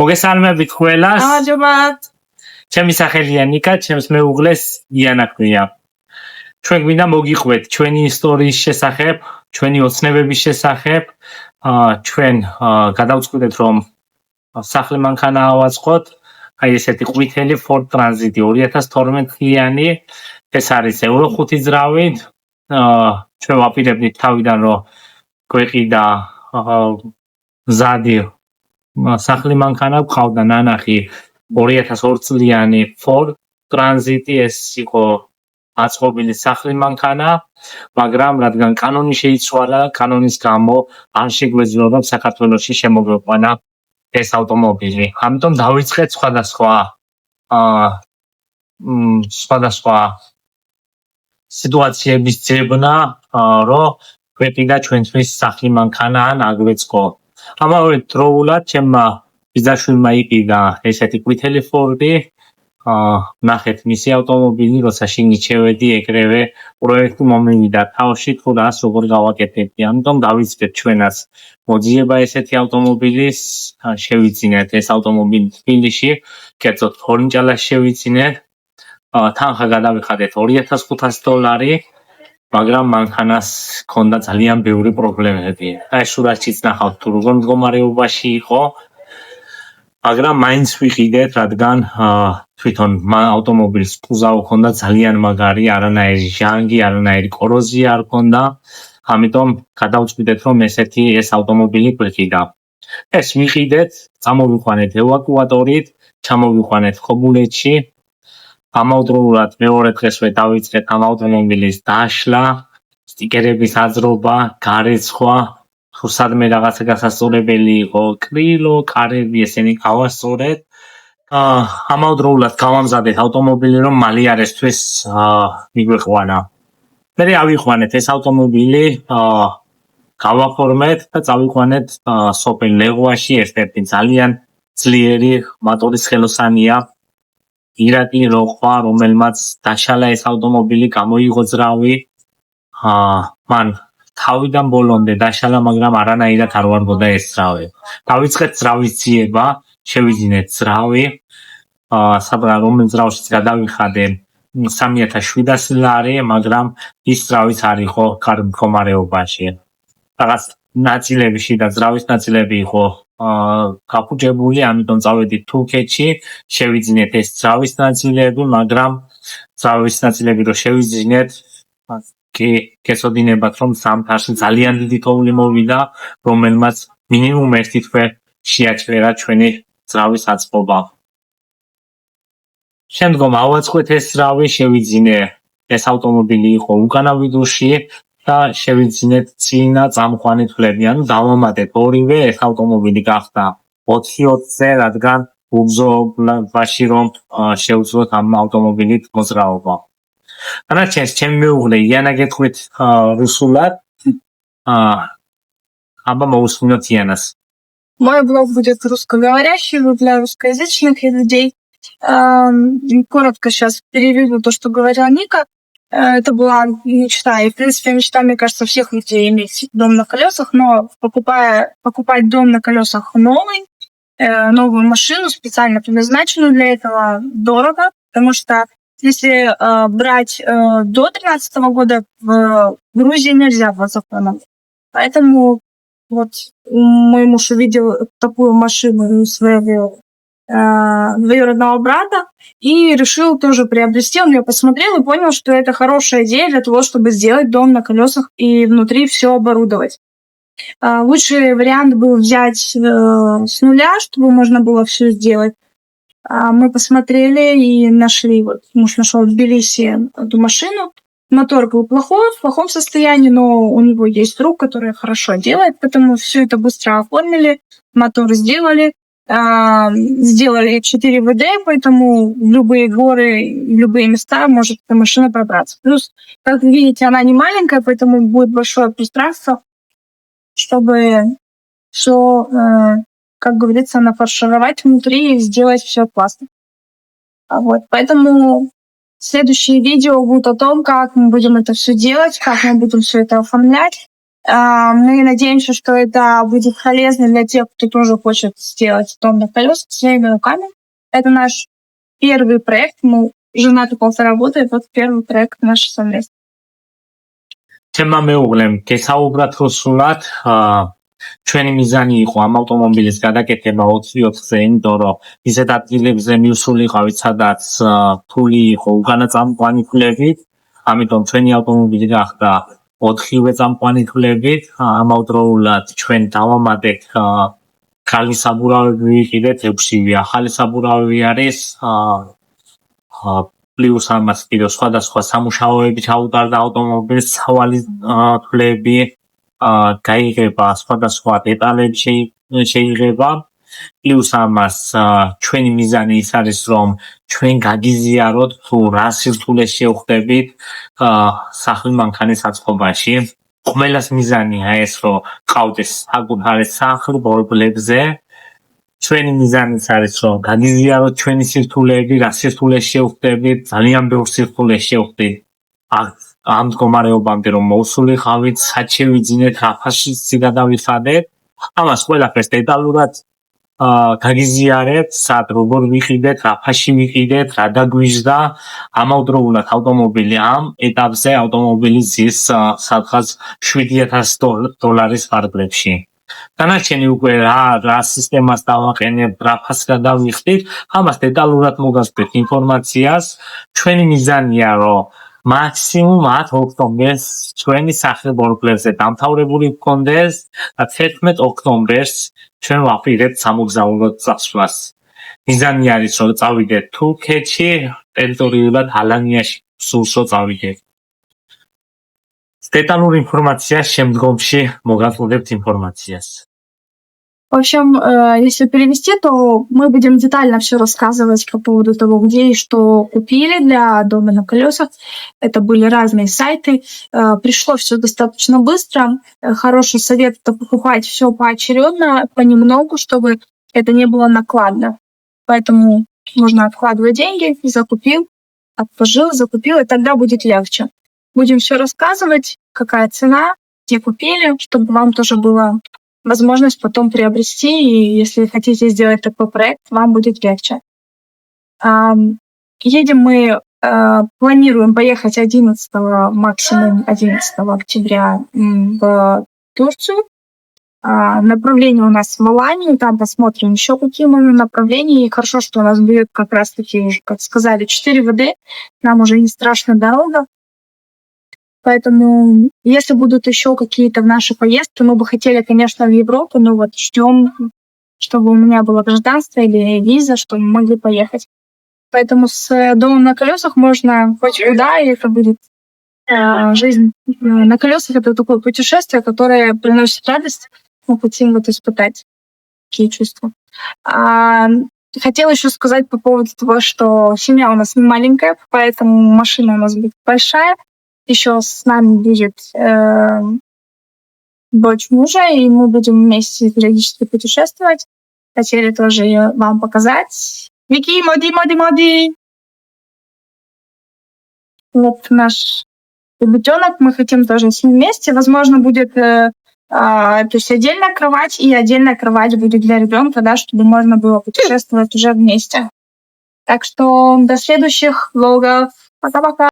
მოგესალმებით ყველას. გამარჯობათ. ჩემი სახელია ნიკა, ჩემს მეუღლეს იანა ქვია. ჩვენ გვინდა მოგიყვეთ ჩვენი ისტორიის შესახებ, ჩვენი ოცნებების შესახებ. ჩვენ გადავწყვიტეთ რომ სახლი მანქანა ავაწყოთ. აი ესეთი ყვითელი Ford Transit 2012-იანი. ეს არის Euro 5 ძრავით. ჩვენ ვაპირებდით თავიდან რომ გვეყიდა მზადი სახლი მანქანა გვყავდა ნანახი 2002 წლიანი Ford Transit ეს იყო აწყობილი სახლი მანქანა, მაგრამ რადგან კანონი შეიცვალა, კანონის გამო არ შეგვეძლო რომ საქართველოში შემოგვეყვანა ეს ავტომობილი. ამიტომ დავიწყეთ სხვადასხვა სიტუაციების ძებნა, რომ გვეყიდა ჩვენთვის სახლი მანქანა ან აგვეწყო. ამავე დროულად ჩემმა ბიძაშვილმა იყიდა ესეთი ყვითელი Ford-ი. ნახეთ მისი ავტომობილი, როცა შიგნით შევედი, ეგრევე პროექტი მომივიდა თავში, თუ რას როგორ გავაკეთებდი. ამიტომ დავიწყეთ ჩვენაც მოძიება ესეთი ავტომობილის, შევიძინეთ ეს ავტომობილი თბილისში, კერძოდ ფორინჭალაში შევიძინეთ. თანხა გადავიხადეთ $2500, მაგრამ მანქანას ჰქონდა ძალიან ბევრი პრობლემები. აი სურათშიც ნახავთ თუ როგორ მდგომარეობაში იყო. მაგრამ მაინც ვიყიდეთ, რადგან თვითონ ავტომობილის კუზა ჰქონდა ძალიან მაგარი, არანაირი ჟანგი, არანაირი კოროზია არ ჰქონდა. ამიტომ გადავწყვიტეთ რომ ეს ავტომობილი გვეყიდა. ეს ვიყიდეთ, წამოვიყვანეთ ევაკუატორით, ჩამოვიყვანეთ ხობულეთში. ამავდროულად მეორე დღესვე დავიწყეთ ამ ავტომობილის დაშლა, სტიკერების აძრობა, გარეცხვა. თუ სადმე რაღაცა გასასწორებელი იყო, კრილო, კარები ესენი გავასწორეთ. ამავდროულად გავამზადეთ ავტომობილი, რომ მალე არესთვის მიგვეყვანა. მე ავიყვანეთ ეს ავტომობილი, გავაფორმეთ და წავიყვანეთ სოფელ ლეღვაში, ერთ-ერთი ძალიან ძლიერი მოტორის ხელოსანია ირაკლი როხვა, რომელმაც დაშალა ეს ავტომობილი, გამოიღო ძრავი. მან თავიდან ბოლომდე დაშალა, მაგრამ არანაირად არ ვარგოდა ეს ძრავი. დავიწყეთ ძრავის ძიება, შევიძინეთ ძრავი. სადღაც რომელ ძრავშიც გადავიხადე 3700 ლარი, მაგრამ ის ძრავიც არ იყო კარგ მდგომარეობაში. რაღაც ნაწილებში და ძრავის ნაწილები იყო გაფუჭებული, ამიტომ წავედით თურქეთში, შევიძინეთ ეს ძრავის ნაწილები, მაგრამ ძრავის ნაწილები რო შევიძინეთ, გეცოდინებათ რომ ზამთარში ძალიან დიდი თოვლი მოვიდა, რომელმაც მინიმუმ 1 თვე შეაჩერა ჩვენი ძრავის აწყობა. შემდგომ ავაწყეთ ეს ძრავი, შევიძინე ეს ავტომობილი იყო უკანავიდოში და შევიძინეთ წინა წამყვანი თვლები, ანუ დავამატეთ ორივე, ეს ავტომობილი გახდა 4-4-ზე, რადგან უბრძოლებაში რომ შევძლოთ ამ ავტომობილით მოძრაობა. Дальше, чем მეუღლე იანა გეტყვით რუსულად. Аба моусминот Янас. Мой блог будет русскоговорящий, для русскоязычных людей. Коротко сейчас переведу то, что говорила Ника. Это была мечта. И, в принципе, мечта, мне кажется, всех людей иметь дом на колесах, но покупать дом на колесах новую машину, специально предназначенную для этого, дорого, потому что если брать до 2013 года в Грузии нельзя было законом. Поэтому вот мой муж увидел такую машину своего двоюродного брата и решил тоже приобрести. Он ее посмотрел и понял, что это хорошая идея для того, чтобы сделать дом на колесах и внутри все оборудовать. Лучший вариант был взять с нуля, чтобы можно было все сделать. Мы посмотрели и нашли, вот муж нашел в Тбилиси эту машину. Мотор был в плохом состоянии, но у него есть друг, который хорошо делает, поэтому все это быстро оформили, мотор сделали 4 ВД, поэтому в любые горы, в любые места может эта машина пробраться. Плюс, как вы видите, она не маленькая, поэтому будет большое пространство, чтобы все, как говорится, нафаршировать внутри и сделать все классно. Вот, поэтому следующие видео будут о том, как мы будем это все делать, как мы будем все это оформлять. Мы надеемся, что это будет полезно для тех, кто тоже хочет сделать дом на колесах своими руками. Это наш первый проект. Мы женаты 1,5 года, и вот первый проект наш совместный. ჩემმა მეუღლემ გესაუბრა თუ სულად ჩვენი მიზანი იყო ამ ავტომობილის გადაკეთება 24-ზე, იმიტომ რომ ისეთ ადგილებზე მივსულიყავით, სადაც ფული იყო უკანაწამყვანი ფულებით, ამიტომ ჩვენი ავტომობილი გახდა 4-ვე წამყვანი ფულებით. ამავდროულად ჩვენ დავამატეთ ქალი საბურავები ვიყიდეთ 6-ვე, ახალი საბურავი არის პლუს ამას კიდევ სხვადასხვა სამუშაოები ჩაუტარდა ავტომობილს, სავალი ფულები, გაიღება სხვადასხვა დეტალები შეიღება. პლუს ამას ჩვენი მიზანი ის არის, რომ ჩვენ გაგიზიაროთ თუ რა სირთულეს შევხვდებით სახლ მანქანის აწყობაში. ყველას მიზანია ეს, რომ ყავდეს საკუთარი სახლი ბორბლებზე. ჩვენი მიზანიც არის, რომ გაგიზიაროთ ჩვენი სირთულეები, რა სირთულეს შევხვდებით, ძალიან ბევრ სირთულეს შევხვდით. ამ მდგომარეობამდე რომ მოვსულიყავით, სად შევიძინეთ, რა ფასში გადავიხადეთ. ამას ყველაფერს დეტალურად გაგიზიარებთ, სად როგორ ვიყიდეთ, რა ფასში ვიყიდეთ, რა დაგვიჟდა. ამავდროულად ავტომობილი ამ ეტაპზე ავტომობილი ზის სადღაც $7,000 ფარგლებში. დანარჩენი უკვე რა სისტემას დავაყენებთ, რა ფასს გადავიხდით, ამას დეტალურად მოგასწრებთ ინფორმაციას. ჩვენი მიზანია, რომ მაქსიმუმ 10 ოქტომბერს ჩვენი სახლი ბორბლებზე დამთავრებული გქონდეს და 11 ოქტომბერს ჩვენ ვაპირებთ სამოგზაუროდ წასვლას. მიზანი არის, რომ წავიდეთ თურქეთში, ტერიტორიულად ალანიაში სურს რომ წავიდეთ. Деталურ ინფორმაციას შემდგომში მოგაწოდებთ ინფორმაციას. В общем, если перевести, то мы будем детально все рассказывать по поводу того, где и что купили для дома на колесах. Это были разные сайты. Пришло все достаточно быстро. Хороший совет — это покупать все поочередно, понемногу, чтобы это не было накладно. Поэтому нужно откладывать деньги. Закупил, отложил, закупил, и тогда будет легче. Будем все рассказывать, какая цена, где купили, чтобы вам тоже была возможность потом приобрести, и если хотите сделать такой проект, вам будет легче. Едем мы, планируем поехать 11 октября в Турцию. Направление у нас в Аланию, там посмотрим еще какие мы направления. И хорошо, что у нас будет как раз-таки, уже, как сказали, 4 ВД, нам уже не страшно дорога. Поэтому, если будут еще какие-то наши поездки, мы бы хотели, конечно, в Европу, но вот ждем, чтобы у меня было гражданство или виза, чтобы мы могли поехать. Поэтому с домом на колесах можно хоть куда, и это будет жизнь на колесах. Это такое путешествие, которое приносит радость. Мы хотим вот испытать такие чувства. Хотела еще сказать по поводу того, что семья у нас не маленькая, поэтому машина у нас будет большая. Еще с нами будет дочь мужа, и мы будем вместе периодически путешествовать. Хотели тоже ее вам показать. Вики, моди! Вот наш ребятенок. Мы хотим тоже с ним вместе. Возможно, будет то есть отдельная кровать, и отдельная кровать будет для ребенка, да, чтобы можно было путешествовать уже вместе. Так что до следующих влогов. Пока-пока!